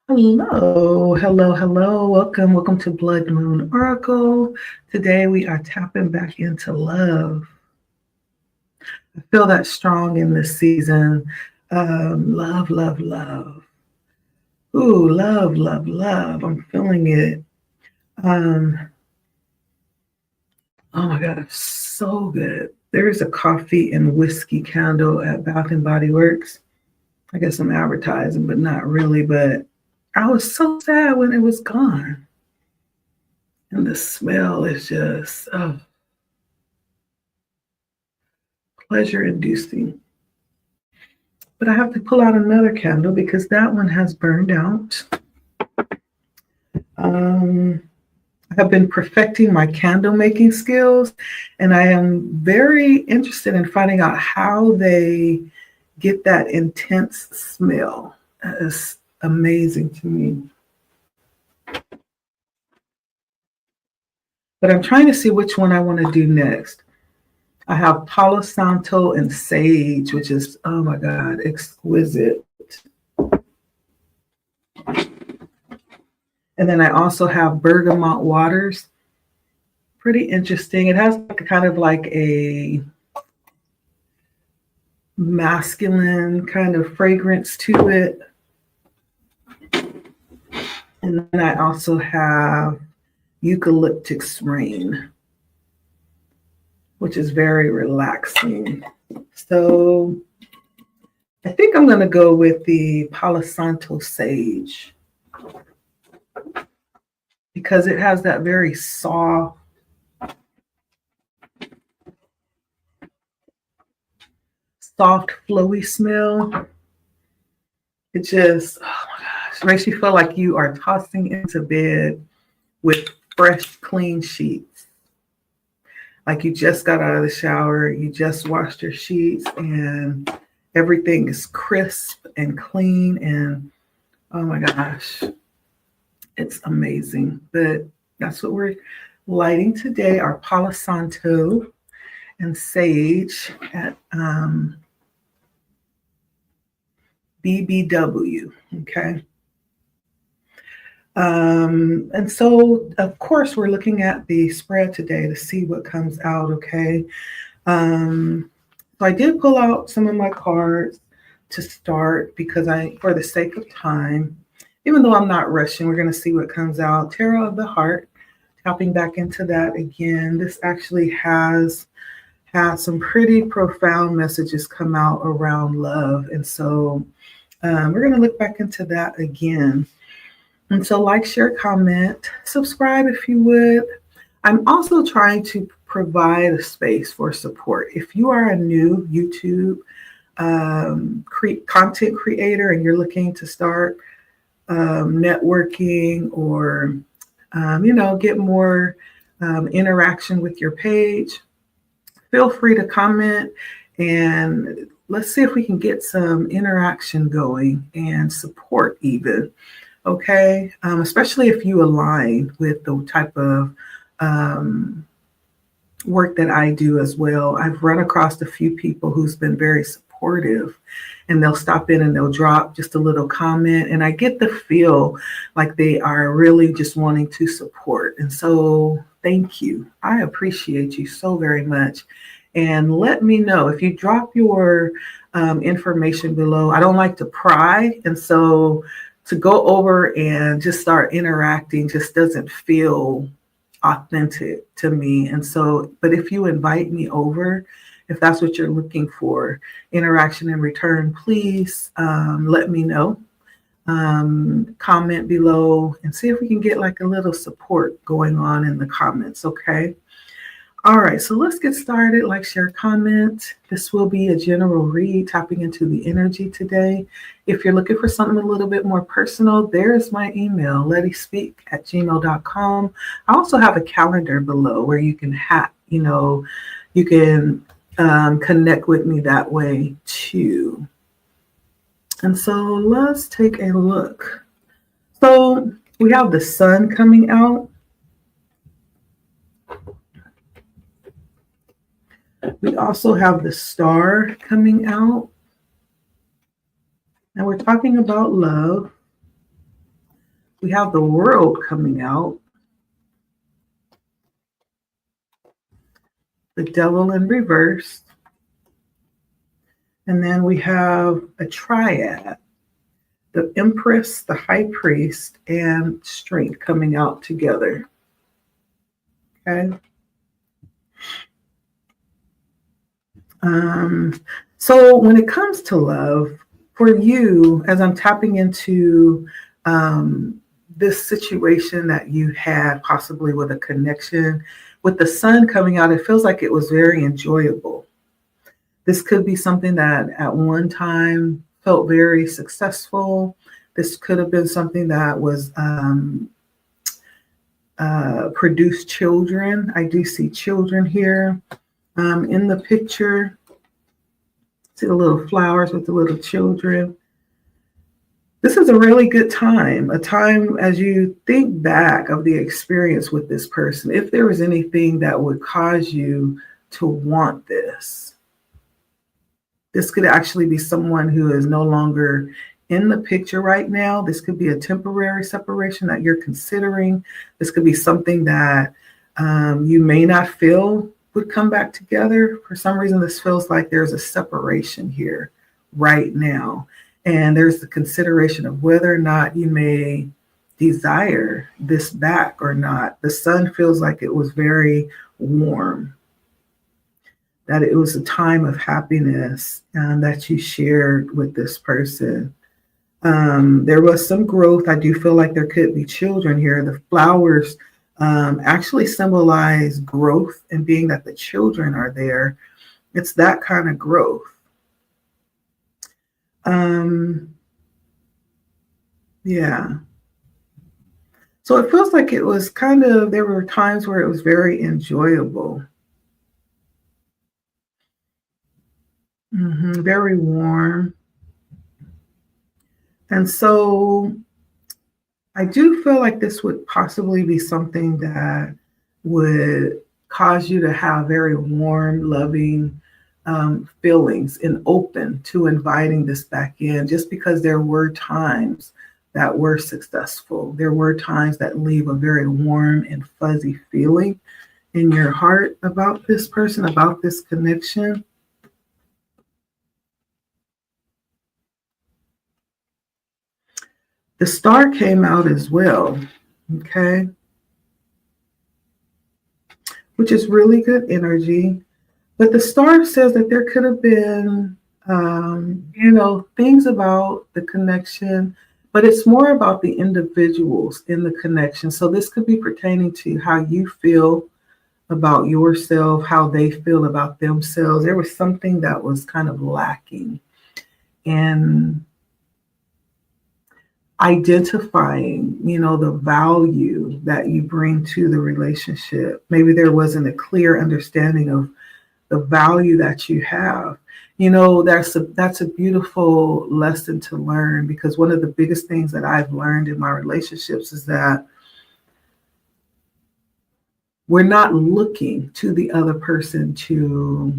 Hello, hello, hello. Welcome to Blood Moon Oracle. Today we are tapping back into love. I feel that strong in this season. Love, love, love. Ooh, love, love, love. I'm feeling it. Um, oh my God, so good. There is a coffee and whiskey candle at Bath and Body Works. I guess I'm advertising, but not really. But I was so sad when it was gone. And the smell is just pleasure inducing. But I have to pull out another candle because that one has burned out. Um, I have been perfecting my candle making skills, and I am very interested in finding out how they get that intense smell. That is amazing to me. But I'm trying to see which one I want to do next. I have Palo Santo and Sage, which is, oh my God, exquisite. And then I also have Bergamot Waters. Pretty interesting. It has like a kind of like a masculine kind of fragrance to it. And then I also have Eucalyptus Rain, which is very relaxing. So I think I'm going to go with the Palo Santo Sage because it has that very soft, flowy smell. It just, oh my gosh, makes you feel like you are tossing into bed with fresh, clean sheets. Like you just got out of the shower, you just washed your sheets, and everything is crisp and clean. And oh my gosh, it's amazing. But that's what we're lighting today, our Palo Santo and Sage at BBW. Okay. And so, of course, we're looking at the spread today to see what comes out. Okay. So I did pull out some of my cards to start because for the sake of time, even though I'm not rushing, we're going to see what comes out. Tarot of the Heart, tapping back into that again. This actually has had some pretty profound messages come out around love. And so we're going to look back into that again. And so like, share, comment, subscribe if you would. I'm also trying to provide a space for support. If you are a new YouTube content creator and you're looking to start networking or, get more interaction with your page, feel free to comment and let's see if we can get some interaction going and support even. Okay, especially if you align with the type of work that I do as well. I've run across a few people who's been very supportive, and they'll stop in and they'll drop just a little comment, and I get the feel like they are really just wanting to support. And so thank you. I appreciate you so very much. And let me know if you drop your information below. I don't like to pry, and so to go over and just start interacting just doesn't feel authentic to me. And so, but if you invite me over, if that's what you're looking for, interaction in return, please let me know. Comment below and see if we can get like a little support going on in the comments, okay? All right, so let's get started. Like, share, comment. This will be a general read, tapping into the energy today. If you're looking for something a little bit more personal, there's my email, lettispeak@gmail.com. I also have a calendar below where you can you can connect with me that way too. And so let's take a look. So we have the sun coming out. We also have the star coming out. And we're talking about love. We have the World coming out, the Devil in reverse, and then we have a triad, the Empress, the High Priest, and Strength coming out together. Okay. So when it comes to love, for you, as I'm tapping into this situation that you had possibly with a connection, with the sun coming out, it feels like it was very enjoyable. This could be something that at one time felt very successful. This could have been something that was produced children. I do see children here in the picture. See the little flowers with the little children. This is a really good time, a time as you think back of the experience with this person, if there was anything that would cause you to want this. This could actually be someone who is no longer in the picture right now. This could be a temporary separation that you're considering. This could be something that you may not feel would come back together. For some reason, this feels like there's a separation here right now. And there's the consideration of whether or not you may desire this back or not. The sun feels like it was very warm, that it was a time of happiness that you shared with this person. There was some growth. I do feel like there could be children here. The flowers actually symbolize growth, and being that the children are there, it's that kind of growth. Yeah. So it feels like it was kind of, there were times where it was very enjoyable. Very warm. And so I do feel like this would possibly be something that would cause you to have very warm, loving feelings and open to inviting this back in, just because there were times that were successful. There were times that leave a very warm and fuzzy feeling in your heart about this person, about this connection. The star came out as well, okay? Which is really good energy. But the star says that there could have been, things about the connection, but it's more about the individuals in the connection. So this could be pertaining to how you feel about yourself, how they feel about themselves. There was something that was kind of lacking in identifying, the value that you bring to the relationship. Maybe there wasn't a clear understanding of the value that you have. That's a beautiful lesson to learn, because one of the biggest things that I've learned in my relationships is that we're not looking to the other person to,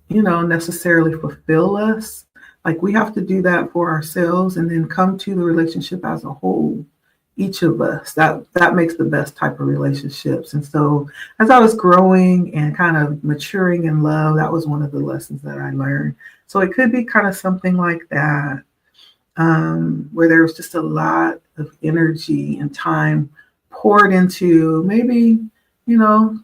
necessarily fulfill us. Like, we have to do that for ourselves and then come to the relationship as a whole, each of us. That makes the best type of relationships. And so as I was growing and kind of maturing in love, that was one of the lessons that I learned. So it could be kind of something like that, where there was just a lot of energy and time poured into maybe,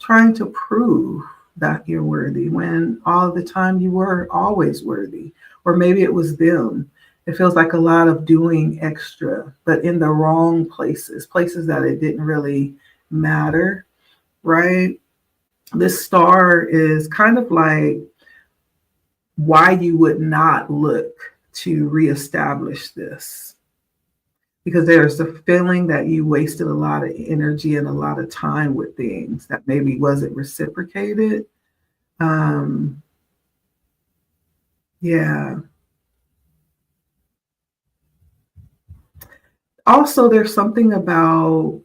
trying to prove that you're worthy when all the time you were always worthy. Or maybe it was them. It feels like a lot of doing extra, but in the wrong places that it didn't really matter, right? This star is kind of like why you would not look to reestablish this. Because there's the feeling that you wasted a lot of energy and a lot of time with things that maybe wasn't reciprocated. Yeah. Also, there's something about,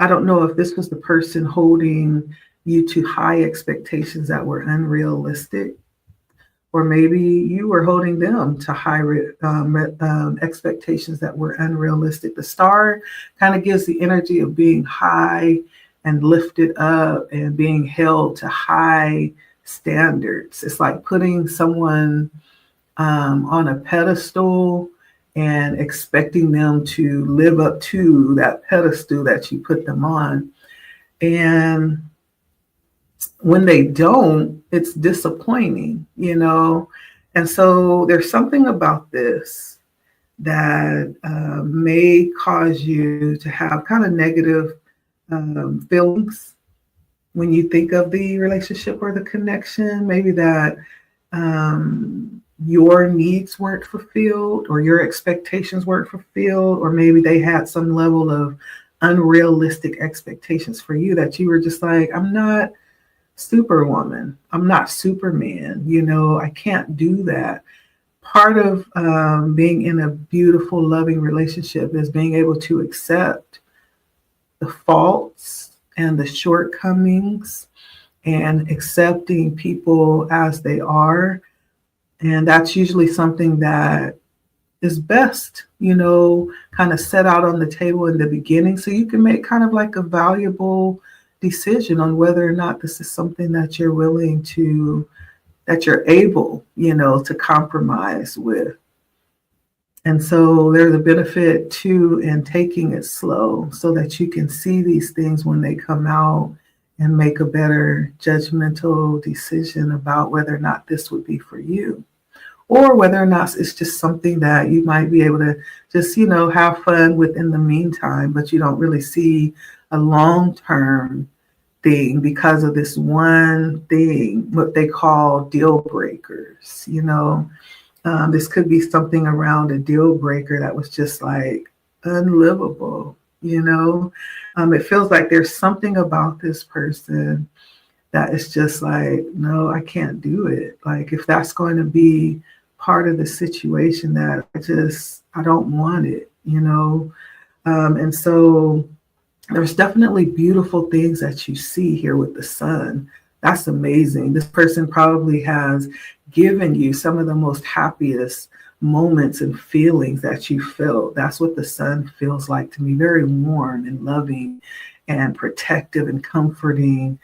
I don't know if this was the person holding you to high expectations that were unrealistic, or maybe you were holding them to high expectations that were unrealistic. The star kind of gives the energy of being high and lifted up and being held to high standards. It's like putting someone on a pedestal and expecting them to live up to that pedestal that you put them on. And when they don't, it's disappointing, you know? And so there's something about this that may cause you to have kind of negative feelings when you think of the relationship or the connection. Maybe that your needs weren't fulfilled or your expectations weren't fulfilled, or maybe they had some level of unrealistic expectations for you that you were just like, I'm not Superwoman, I'm not Superman, you know, I can't do that. Part of being in a beautiful, loving relationship is being able to accept the faults and the shortcomings and accepting people as they are. And that's usually something that is best, you know, kind of set out on the table in the beginning so you can make kind of like a valuable decision on whether or not this is something that you're willing to, that you're able, you know, to compromise with. And so there's a benefit too in taking it slow so that you can see these things when they come out and make a better judgmental decision about whether or not this would be for you, or whether or not it's just something that you might be able to just, you know, have fun with in the meantime, but you don't really see a long-term thing because of this one thing, what they call deal breakers, you know. This could be something around a deal breaker that was just like unlivable, you know. It feels like there's something about this person that is just like, no, I can't do it. Like if that's going to be part of the situation, that I don't want it, you know. And so there's definitely beautiful things that you see here with the sun. That's amazing. This person probably has given you some of the most happiest moments and feelings that you felt. That's what the sun feels like to me, very warm and loving and protective and comforting.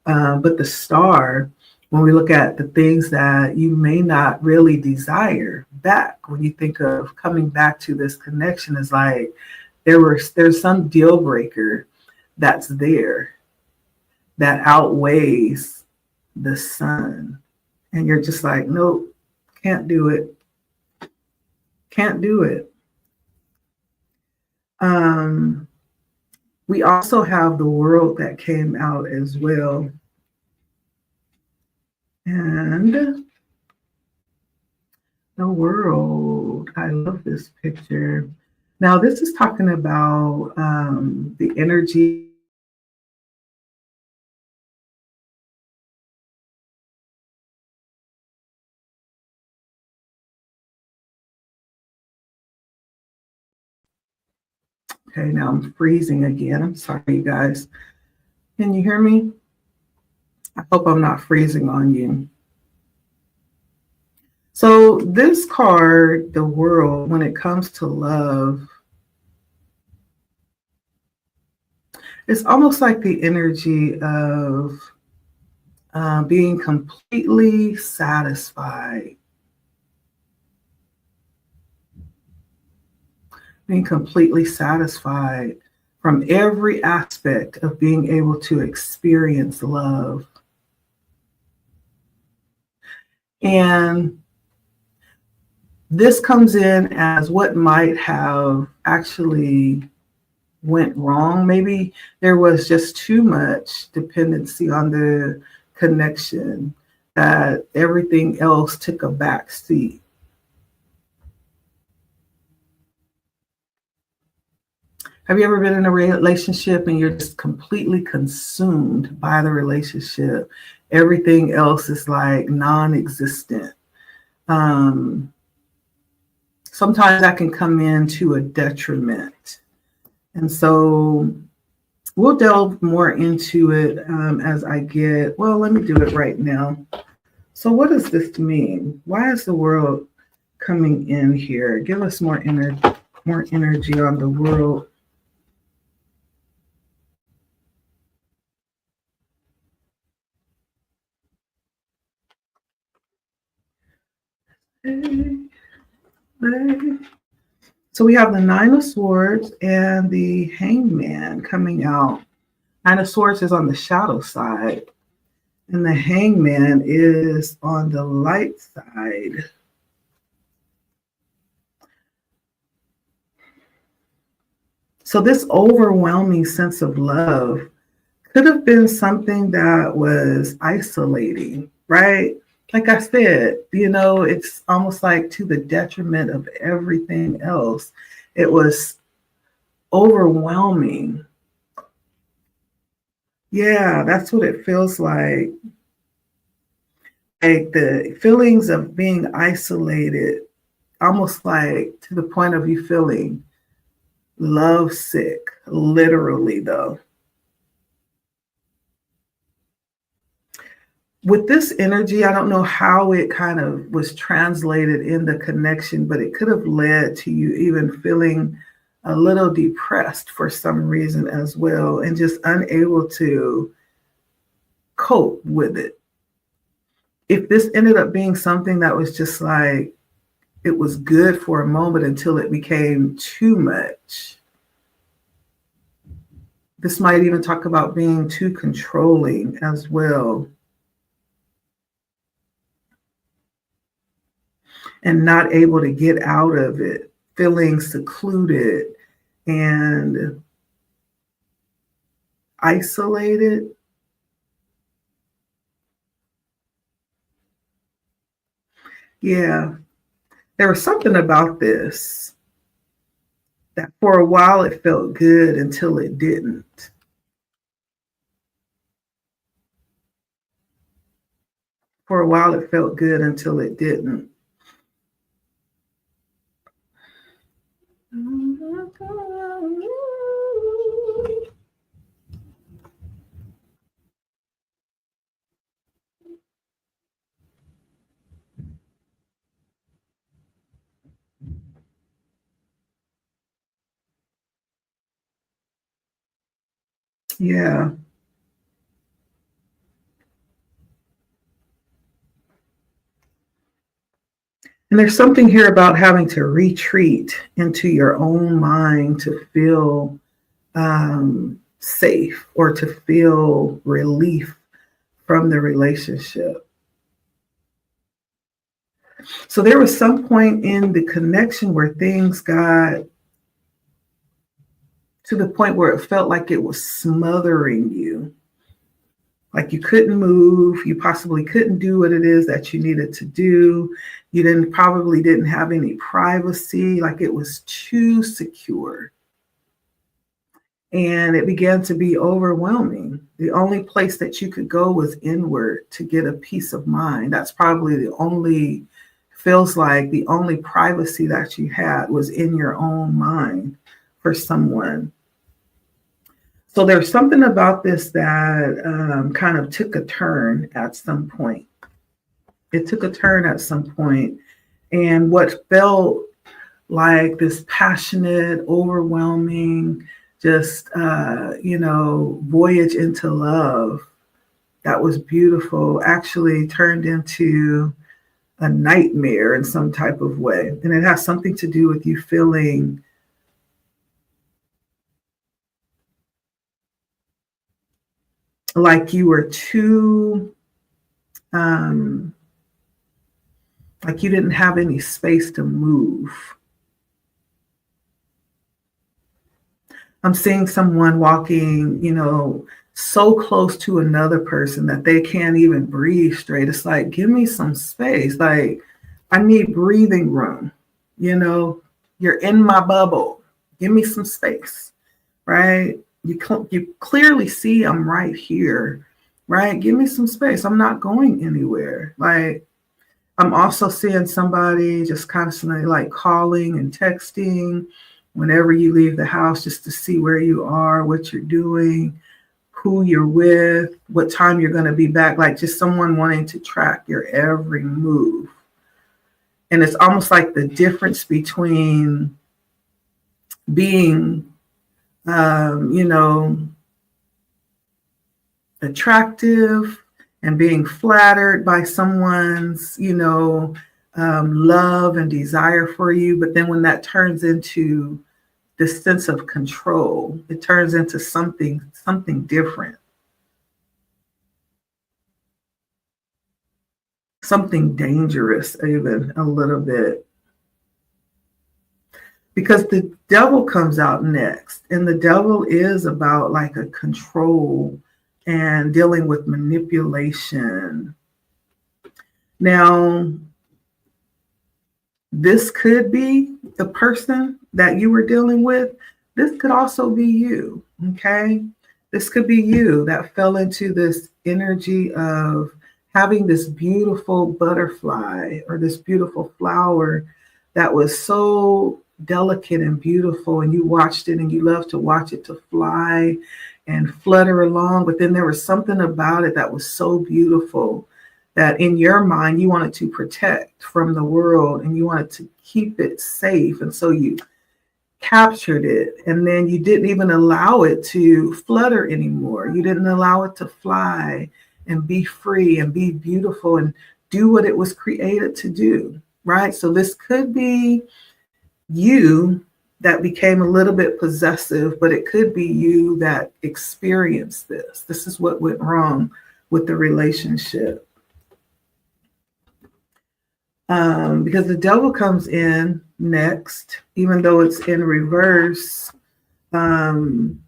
But the star, when we look at the things that you may not really desire back, when you think of coming back to this connection, is like there's some deal breaker that's there that outweighs the sun. And you're just like, nope, can't do it. Can't do it. We also have the world that came out as well. And the world, I love this picture. Now, this is talking about the energy. Okay, now I'm freezing again. I'm sorry, you guys. Can you hear me? I hope I'm not freezing on you. So this card, the world, when it comes to love, it's almost like the energy of being completely satisfied. Being completely satisfied from every aspect of being able to experience love. And this comes in as what might have actually went wrong. Maybe there was just too much dependency on the connection that everything else took a back seat. Have you ever been in a relationship and you're just completely consumed by the relationship? Everything else is like non-existent. Sometimes that can come into a detriment. And so we'll delve more into it as I get, well, let me do it right now So what does this mean? Why is the world coming in here? Give us more energy on the world. So we have the Nine of Swords and the Hangman coming out. Nine of Swords is on the shadow side, and the Hangman is on the light side. So this overwhelming sense of love could have been something that was isolating, right? Like I said, it's almost like to the detriment of everything else. It was overwhelming. Yeah, that's what it feels like. Like the feelings of being isolated, almost like to the point of you feeling love sick, literally, though. With this energy, I don't know how it kind of was translated in the connection, but it could have led to you even feeling a little depressed for some reason as well, and just unable to cope with it. If this ended up being something that was just like, it was good for a moment until it became too much. This might even talk about being too controlling as well, and not able to get out of it, feeling secluded and isolated. Yeah, there was something about this that for a while it felt good until it didn't. For a while it felt good until it didn't. Yeah. And there's something here about having to retreat into your own mind to feel safe or to feel relief from the relationship. So there was some point in the connection where things got to the point where it felt like it was smothering you. Like you couldn't move, you possibly couldn't do what it is that you needed to do. You probably didn't have any privacy, like it was too secure. And it began to be overwhelming. The only place that you could go was inward to get a peace of mind. That's probably feels like the only privacy that you had was in your own mind for someone. So there's something about this that kind of took a turn at some point. It took a turn at some point, and what felt like this passionate, overwhelming, just voyage into love that was beautiful actually turned into a nightmare in some type of way. And it has something to do with you feeling like you were too, like you didn't have any space to move. I'm seeing someone walking, so close to another person that they can't even breathe straight. It's like, give me some space. Like, I need breathing room. You're in my bubble. Give me some space, right? You clearly see I'm right here, right? Give me some space. I'm not going anywhere. Like, I'm also seeing somebody just constantly like calling and texting whenever you leave the house just to see where you are, what you're doing, who you're with, what time you're going to be back, like just someone wanting to track your every move. And it's almost like the difference between being, you know, attractive and being flattered by someone's, love and desire for you. But then when that turns into this sense of control, it turns into something different, something dangerous, even a little bit. Because the devil comes out next, and the devil is about like a control and dealing with manipulation. Now, this could be the person that you were dealing with. This could also be you, okay? This could be you that fell into this energy of having this beautiful butterfly or this beautiful flower that was so delicate and beautiful, and you watched it and you loved to watch it to fly and flutter along. But then there was something about it that was so beautiful that in your mind you wanted to protect from the world and you wanted to keep it safe. And so you captured it, and then you didn't even allow it to flutter anymore. You didn't allow it to fly and be free and be beautiful and do what it was created to do, right? So this could be you that became a little bit possessive, but it could be you that experienced this. This is what went wrong with the relationship. Because the devil comes in next, even though it's in reverse. And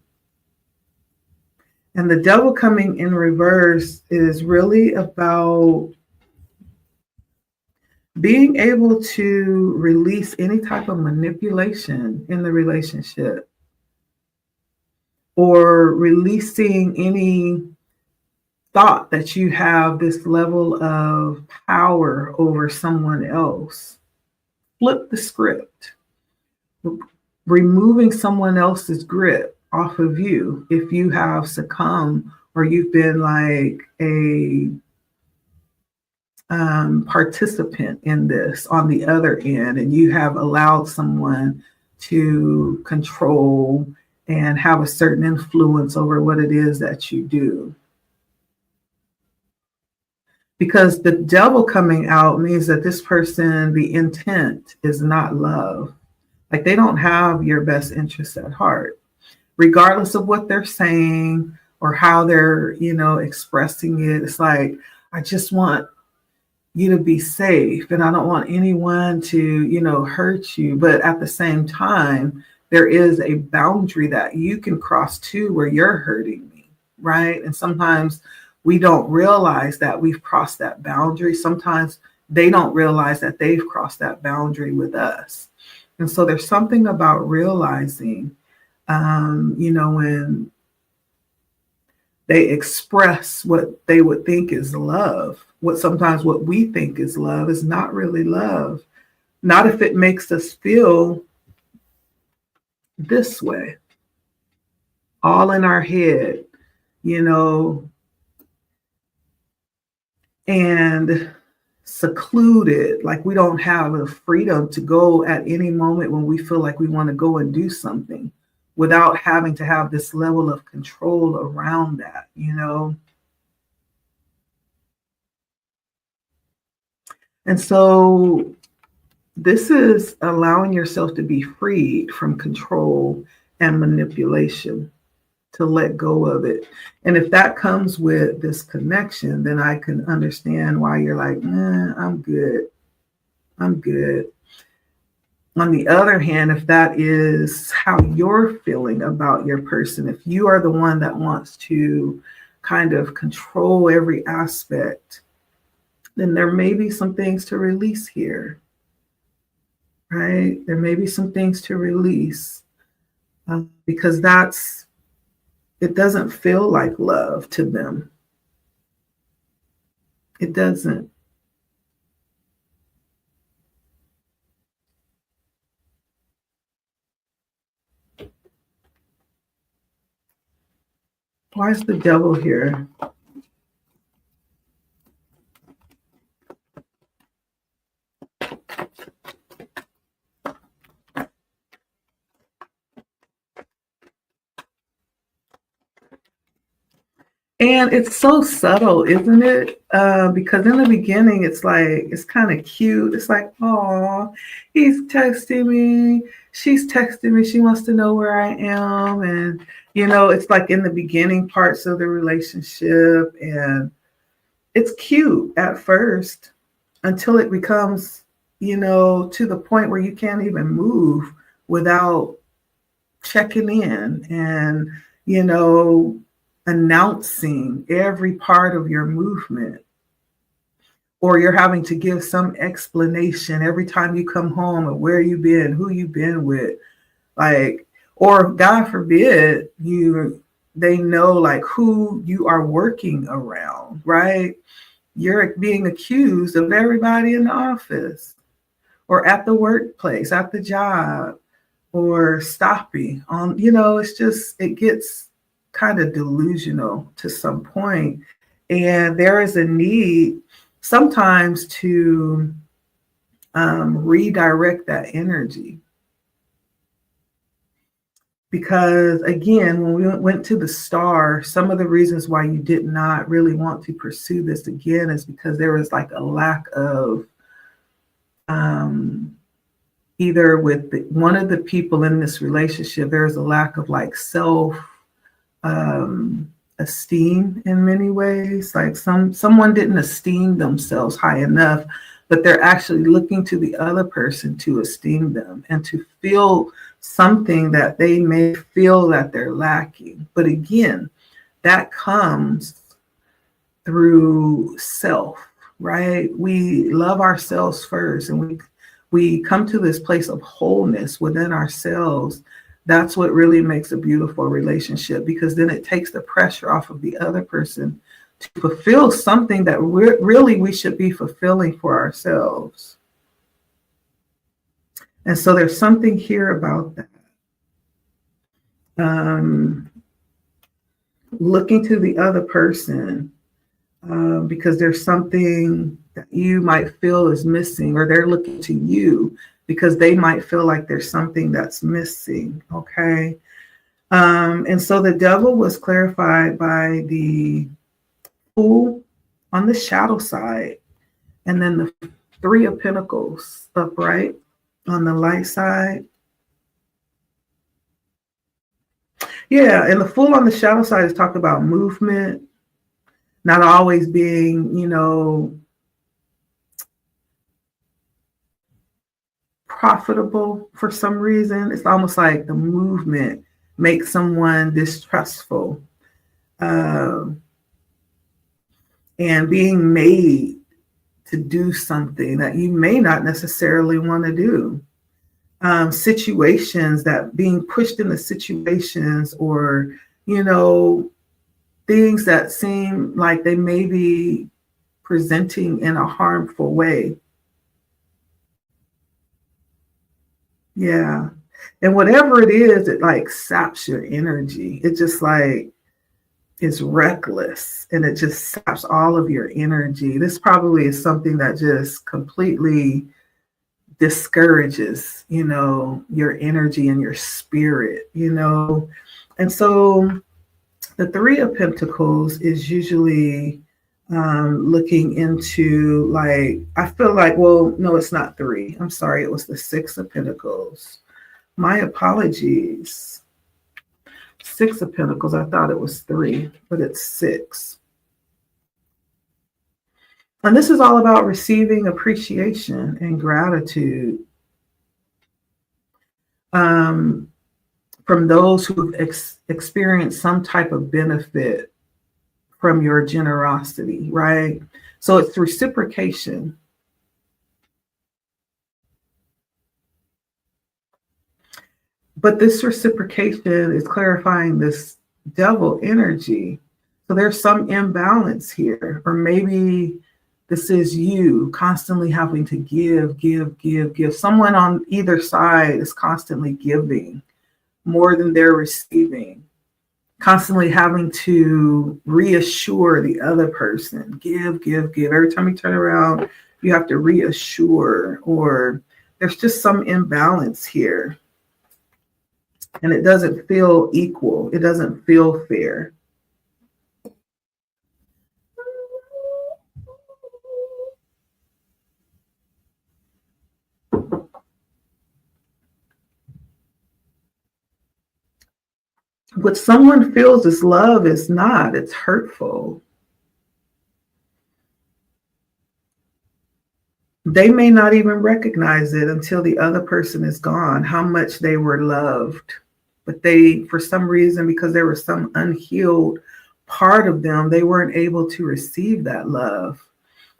the devil coming in reverse is really about being able to release any type of manipulation in the relationship, or releasing any thought that you have this level of power over someone else. Flip the script, removing someone else's grip off of you if you have succumbed or you've been like a participant in this on the other end, and you have allowed someone to control and have a certain influence over what it is that you do. Because the devil coming out means that this person, the intent is not love. Like they don't have your best interests at heart, regardless of what they're saying or how they're, expressing it. It's like, I just want you to be safe and I don't want anyone to, hurt you. But at the same time, there is a boundary that you can cross too where you're hurting me, right? And sometimes we don't realize that we've crossed that boundary. Sometimes they don't realize that they've crossed that boundary with us. And so there's something about realizing, when they express what they would think is love, sometimes what we think is love is not really love. Not if it makes us feel this way, all in our head, and secluded, like we don't have the freedom to go at any moment when we feel like we want to go and do something without having to have this level of control around that, And so this is allowing yourself to be freed from control and manipulation, to let go of it. And if that comes with this connection, then I can understand why you're like, I'm good. I'm good. On the other hand, if that is how you're feeling about your person, if you are the one that wants to kind of control every aspect, then there may be some things to release here, right? There may be some things to release because it doesn't feel like love to them. It doesn't. Why is the devil here? And it's so subtle, isn't it? Because in the beginning, it's like, it's kind of cute. It's like, oh, he's texting me. She's texting me. She wants to know where I am. And, it's like in the beginning parts of the relationship. And it's cute at first until it becomes, to the point where you can't even move without checking in and, announcing every part of your movement, or you're having to give some explanation every time you come home of where you've been, who you've been with, like, or God forbid they know like who you are working around, right? You're being accused of everybody in the office or at the workplace, at the job, or stopping on, it gets kind of delusional to some point. And there is a need sometimes to redirect that energy. Because again, when we went to the star, some of the reasons why you did not really want to pursue this again is because there was like a lack of either with one of the people in this relationship, there's a lack of like self esteem in many ways. Like someone didn't esteem themselves high enough, but they're actually looking to the other person to esteem them and to feel something that they may feel that they're lacking. But again, that comes through self, right? We love ourselves first, and we come to this place of wholeness within ourselves. That's what really makes a beautiful relationship, because then it takes the pressure off of the other person to fulfill something that we should be fulfilling for ourselves. And so there's something here about that. Looking to the other person because there's something that you might feel is missing, or they're looking to you because they might feel like there's something that's missing. Okay. And so the devil was clarified by the Fool on the shadow side, and then the Three of Pentacles upright on the light side. Yeah, and the Fool on the shadow side is talking about movement, not always being, profitable for some reason. It's almost like the movement makes someone distrustful. And being made to do something that you may not necessarily want to do. Situations that being pushed into situations, or, things that seem like they may be presenting in a harmful way. Yeah. And whatever it is, it like saps your energy. It just like is reckless, and it just saps all of your energy. This probably is something that just completely discourages, your energy and your spirit, And so the Three of Pentacles is usually looking into, like, I feel like, well, no, it's not three. I'm sorry. It was the Six of Pentacles. My apologies. Six of Pentacles. I thought it was three, but it's six. And this is all about receiving appreciation and gratitude from those who've experienced some type of benefit from your generosity, right? So it's reciprocation. But this reciprocation is clarifying this devil energy. So there's some imbalance here, or maybe this is you constantly having to give. Someone on either side is constantly giving more than they're receiving. constantly having to reassure the other person, give, give, give. Every time you turn around, you have to reassure, or there's just some imbalance here. And it doesn't feel equal. It doesn't feel fair. What someone feels as love is not, it's hurtful. They may not even recognize it until the other person is gone, how much they were loved. But they, for some reason, because there was some unhealed part of them, they weren't able to receive that love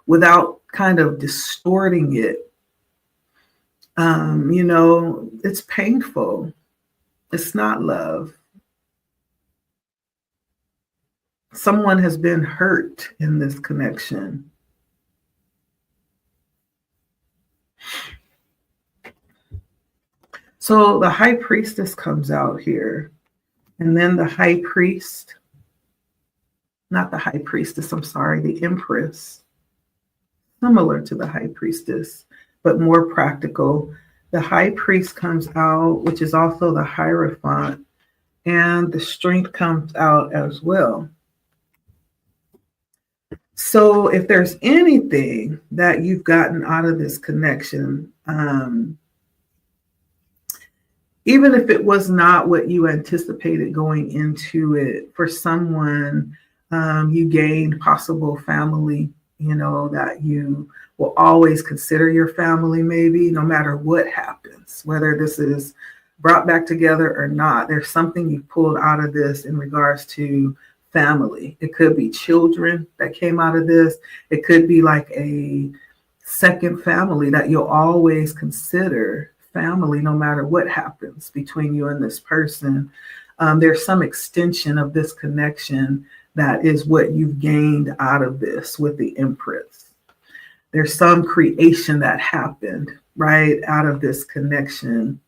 without kind of distorting it. It's painful. It's not love. Someone has been hurt in this connection. So the high priestess comes out here, and then the high priest, not the high priestess, I'm sorry, the empress, similar to the high priestess, but more practical. The high priest comes out, which is also the Hierophant, and the strength comes out as well. So if there's anything that you've gotten out of this connection, even if it was not what you anticipated going into it, for someone, you gained possible family, that you will always consider your family, maybe no matter what happens, whether this is brought back together or not. There's something you pulled out of this in regards to family. It could be children that came out of this. It could be like a second family that you'll always consider family no matter what happens between you and this person. There's some extension of this connection that is what you've gained out of this with the Empress. There's some creation that happened right out of this connection.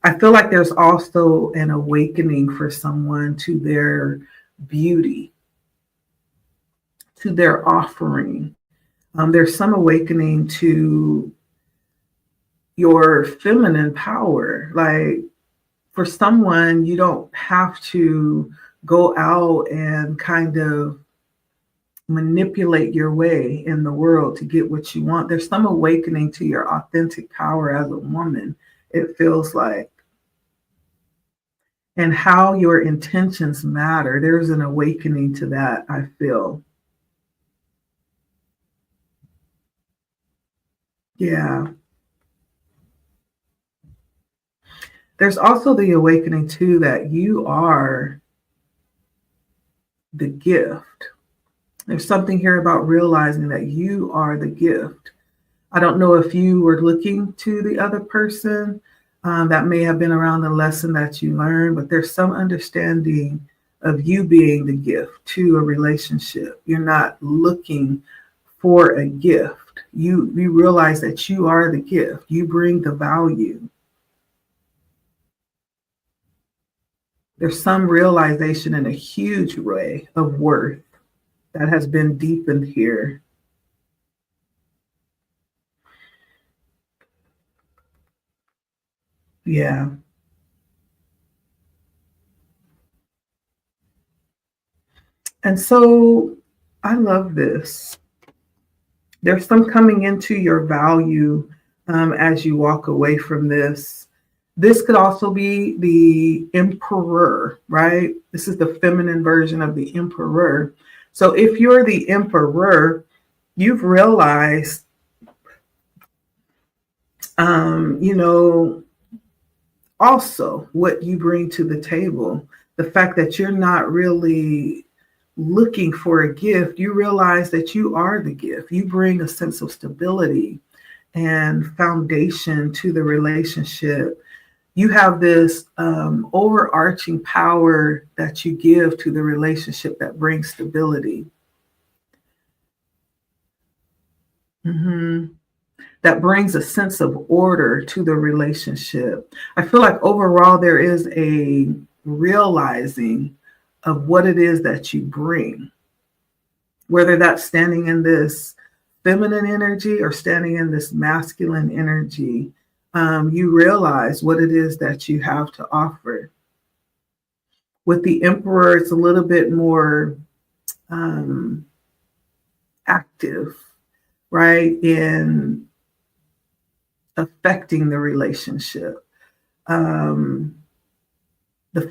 I feel like there's also an awakening for someone to their beauty, to their offering. There's some awakening to your feminine power. Like, for someone, you don't have to go out and kind of manipulate your way in the world to get what you want. There's some awakening to your authentic power as a woman, it feels like, and how your intentions matter. There's an awakening to that, I feel. Yeah. There's also the awakening too that you are the gift. There's something here about realizing that you are the gift. I don't know if you were looking to the other person. That may have been around the lesson that you learned, but there's some understanding of you being the gift to a relationship. You're not looking for a gift. You realize that you are the gift. You bring the value. There's some realization in a huge way of worth that has been deepened here. Yeah. And so I love this. There's some coming into your value as you walk away from this. This could also be the emperor, right? This is the feminine version of the emperor. So if you're the emperor, you've realized, also what you bring to the table. The fact that you're not really looking for a gift, you realize that you are the gift. You bring a sense of stability and foundation to the relationship. You have this overarching power that you give to the relationship that brings stability. Mm-hmm. That brings a sense of order to the relationship. I feel like overall there is a realizing of what it is that you bring, whether that's standing in this feminine energy or standing in this masculine energy. You realize what it is that you have to offer. With the Emperor, it's a little bit more active, right, in affecting the relationship. The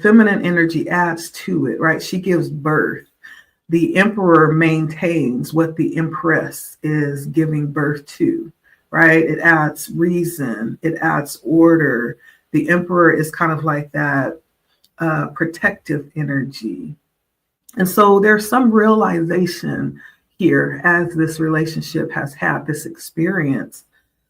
feminine energy adds to it, right? She gives birth. The Emperor maintains what the Empress is giving birth to, right? It adds reason, it adds order. The Emperor is kind of like that protective energy. And so there's some realization here as this relationship has had this experience.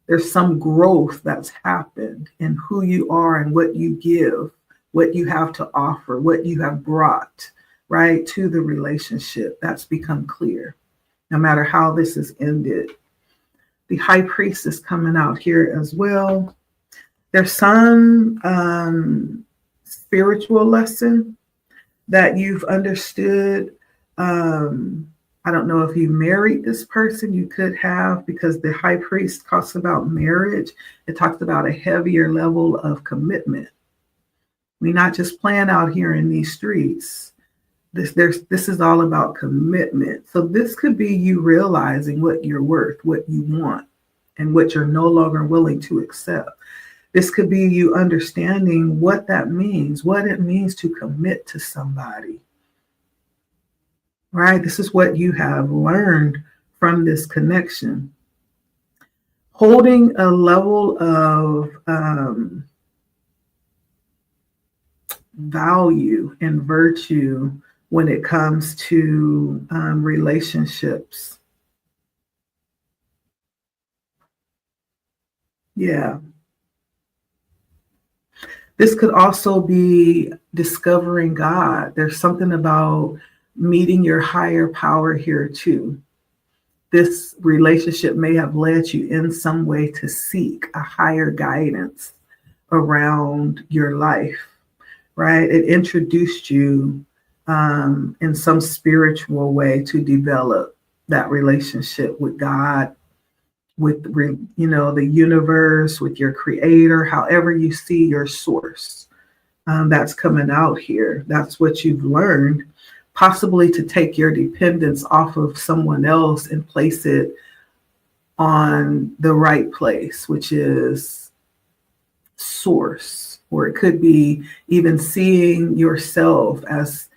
There's some growth that's happened in who you are and what you give, what you have to offer, what you have brought, right, to the relationship. That's become clear, no matter how this has ended. The High Priest is coming out here as well. There's some spiritual lesson that you've understood. I don't know if you married this person, you could have, because the High Priest talks about marriage. It talks about a heavier level of commitment. We're not just playing out here in these streets. This is all about commitment. So this could be you realizing what you're worth, what you want, and what you're no longer willing to accept. This could be you understanding what that means, what it means to commit to somebody. Right? This is what you have learned from this connection. Holding a level of value and virtue when it comes to relationships. Yeah. This could also be discovering God. There's something about meeting your higher power here too. This relationship may have led you in some way to seek a higher guidance around your life, right? It introduced you in some spiritual way to develop that relationship with God, with the universe, with your creator, however you see your source. That's coming out here. That's what you've learned, possibly to take your dependence off of someone else and place it on the right place, which is source. Or it could be even seeing yourself as,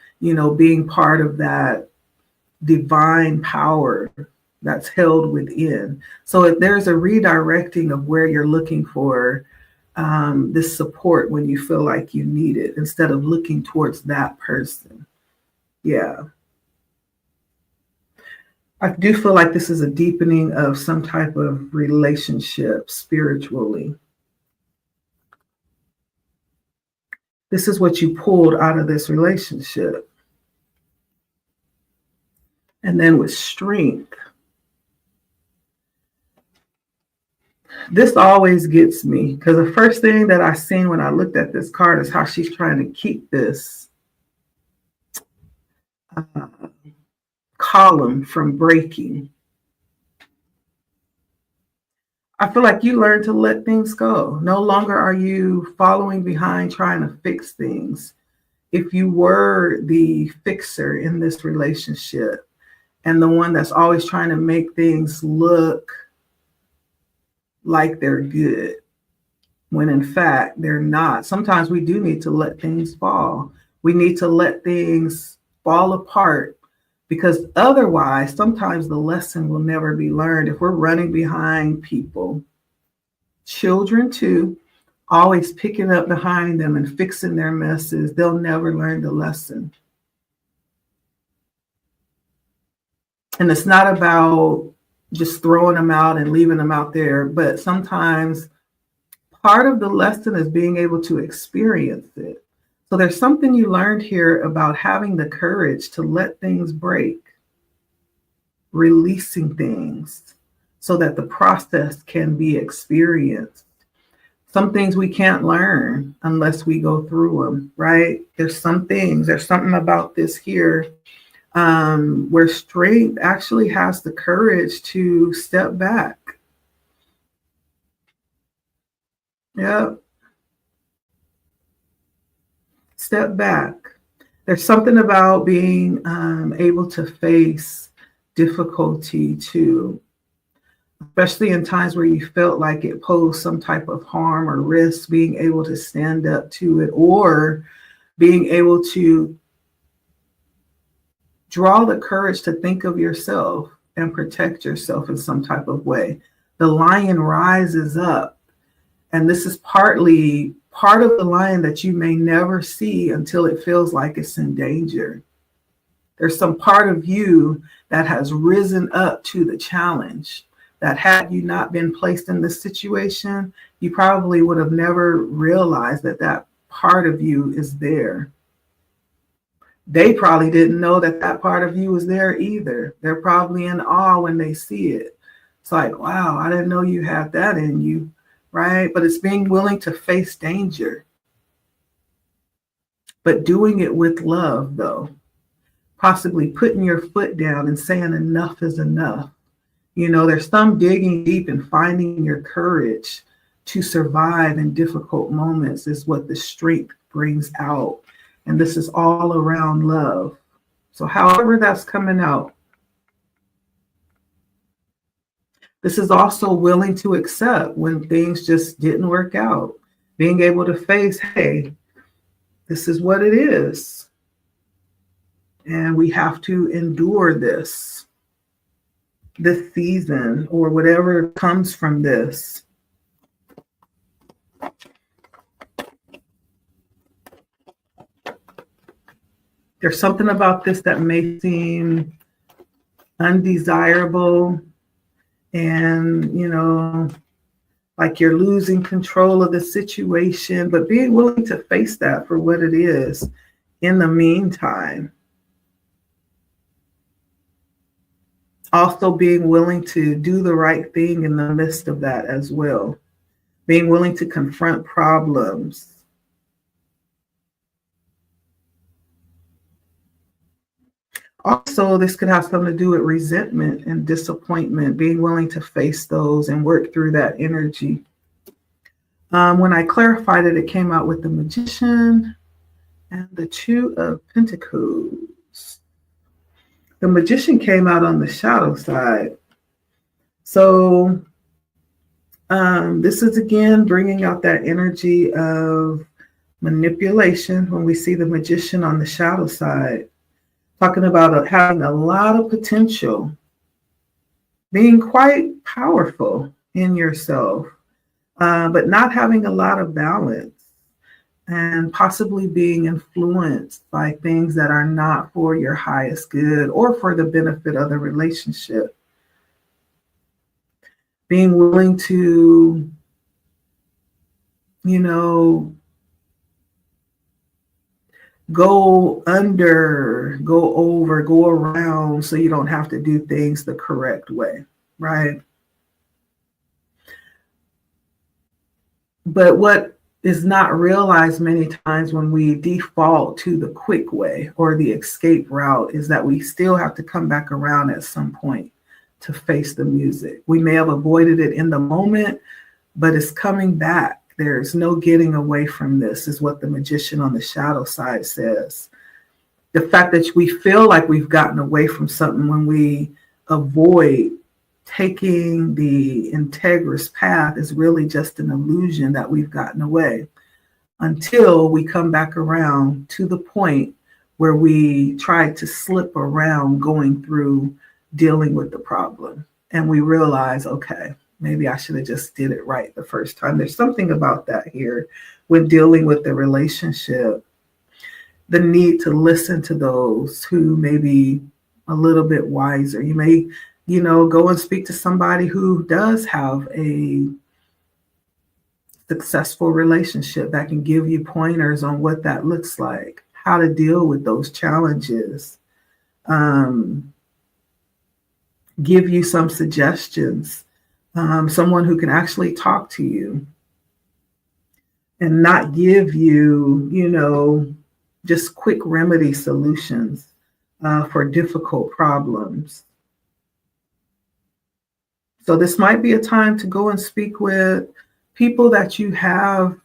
being part of that divine power that's held within. So if there's a redirecting of where you're looking for this support when you feel like you need it, instead of looking towards that person. Yeah. I do feel like this is a deepening of some type of relationship spiritually. This is what you pulled out of this relationship. And then with strength, this always gets me, because the first thing that I seen when I looked at this card is how she's trying to keep this column from breaking. I feel like you learn to let things go. No longer are you following behind trying to fix things. If you were the fixer in this relationship and the one that's always trying to make things look like they're good, when in fact they're not. Sometimes we do need to let things fall. We need to let things fall apart, because otherwise sometimes the lesson will never be learned. If we're running behind people, children too, always picking up behind them and fixing their messes, they'll never learn the lesson. And it's not about just throwing them out and leaving them out there, but sometimes part of the lesson is being able to experience it. So there's something you learned here about having the courage to let things break, releasing things so that the process can be experienced. Some things we can't learn unless we go through them, right? There's something about this here, where strength actually has the courage to step back. Yeah, step back. There's something about being able to face difficulty too, especially in times where you felt like it posed some type of harm or risk, being able to stand up to it, or being able to draw the courage to think of yourself and protect yourself in some type of way. The lion rises up, and this is partly part of the lion that you may never see until it feels like it's in danger. There's some part of you that has risen up to the challenge, that had you not been placed in this situation, you probably would have never realized that that part of you is there. They probably didn't know that that part of you was there either. They're probably in awe when they see it. It's like, wow, I didn't know you had that in you, right? But it's being willing to face danger, but doing it with love, though. Possibly putting your foot down and saying enough is enough. You know, there's some digging deep and finding your courage to survive in difficult moments is what the strength brings out. And this is all around love. So however that's coming out, this is also willing to accept when things just didn't work out. Being able to face, hey, this is what it is. And we have to endure this season or whatever comes from this. There's something about this that may seem undesirable and, you know, like you're losing control of the situation, but being willing to face that for what it is in the meantime. Also being willing to do the right thing in the midst of that as well. Being willing to confront problems. Also, this could have something to do with resentment and disappointment, being willing to face those and work through that energy. When I clarified it, it came out with the Magician and the Two of Pentacles. The Magician came out on the shadow side. So this is again bringing out that energy of manipulation when we see the Magician on the shadow side. Talking about having a lot of potential, being quite powerful in yourself, but not having a lot of balance and possibly being influenced by things that are not for your highest good or for the benefit of the relationship. Being willing to, you know, go under, go over, go around so you don't have to do things the correct way, right? But what is not realized many times when we default to the quick way or the escape route is that we still have to come back around at some point to face the music. We may have avoided it in the moment, but it's coming back. There's no getting away from this, is what the Magician on the shadow side says. The fact that we feel like we've gotten away from something when we avoid taking the integrous path is really just an illusion that we've gotten away until we come back around to the point where we try to slip around going through dealing with the problem. And we realize, okay, maybe I should have just did it right the first time. There's something about that here with dealing with the relationship. The need to listen to those who may be a little bit wiser. You may, you know, go and speak to somebody who does have a successful relationship that can give you pointers on what that looks like, how to deal with those challenges, give you some suggestions. Someone who can actually talk to you. and not give you, just quick remedy solutions for difficult problems. So this might be a time to go and speak with people that you have,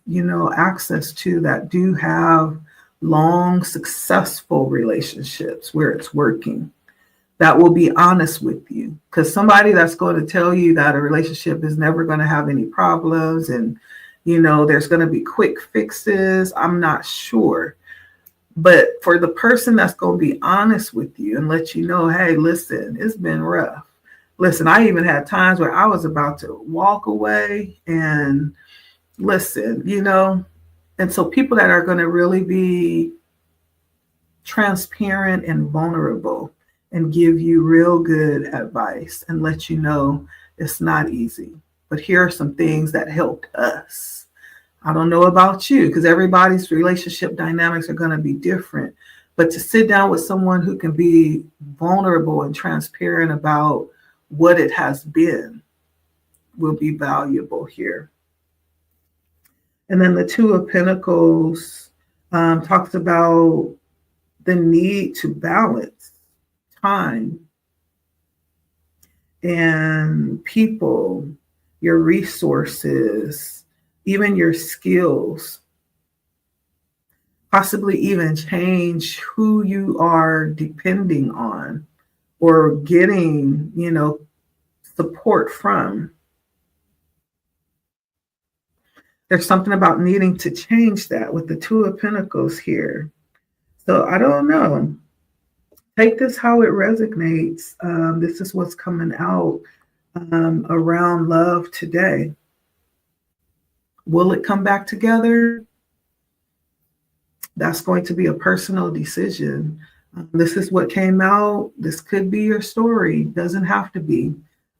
access to, that do have long, successful relationships where it's working, that will be honest with you. Because somebody that's going to tell you that a relationship is never going to have any problems and, there's going to be quick fixes, I'm not sure. But for the person that's going to be honest with you and let you know, hey, listen, it's been rough. Listen, I even had times where I was about to walk away, and listen, and so people that are going to really be transparent and vulnerable and give you real good advice and let you know it's not easy. But here are some things that helped us. I don't know about you, because everybody's relationship dynamics are going to be different. But to sit down with someone who can be vulnerable and transparent about what it has been will be valuable here. And then the Two of Pentacles talks about the need to balance time and people, your resources, even your skills, possibly even change who you are depending on or getting, support from. There's something about needing to change that with the Two of Pentacles here. So I don't know. Take this how it resonates. This is what's coming out around love today. Will it come back together? That's going to be a personal decision. This is what came out. This could be your story. Doesn't have to be.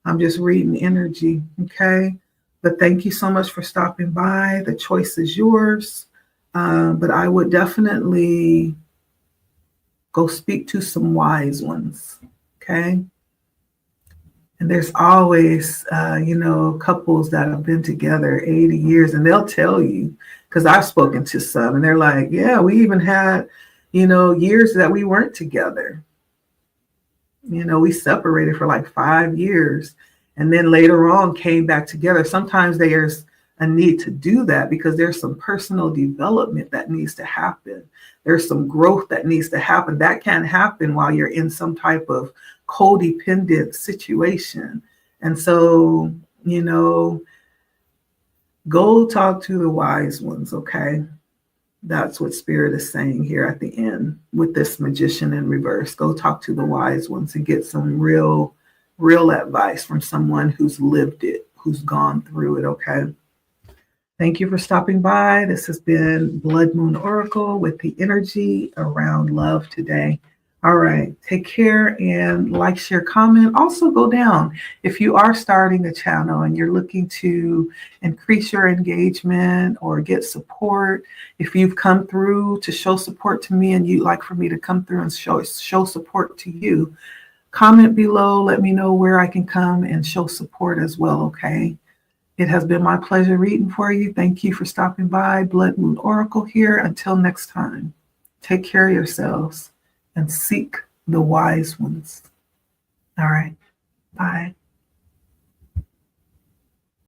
I'm just reading energy, okay? But thank you so much for stopping by. The choice is yours. But I would definitely go speak to some wise ones, okay? And there's always, couples that have been together 80 years, and they'll tell you, because I've spoken to some, and they're like, yeah, we even had, years that we weren't together. We separated for like 5 years, and then later on came back together. Sometimes there's a need to do that because there's some personal development that needs to happen. There's some growth that needs to happen. That can't happen while you're in some type of codependent situation. And so, go talk to the wise ones, okay? That's what Spirit is saying here at the end with this Magician in reverse. Go talk to the wise ones and get some real advice from someone who's lived it, who's gone through it, okay? Thank you for stopping by. This has been Blood Moon Oracle with the energy around love today. All right, take care and like, share, comment. Also go down if you are starting a channel and you're looking to increase your engagement or get support. If you've come through to show support to me and you'd like for me to come through and show support to you, comment below. Let me know where I can come and show support as well, okay? It has been my pleasure reading for you. Thank you for stopping by. Blood Moon Oracle here. Until next time, take care of yourselves and seek the wise ones. All right. Bye.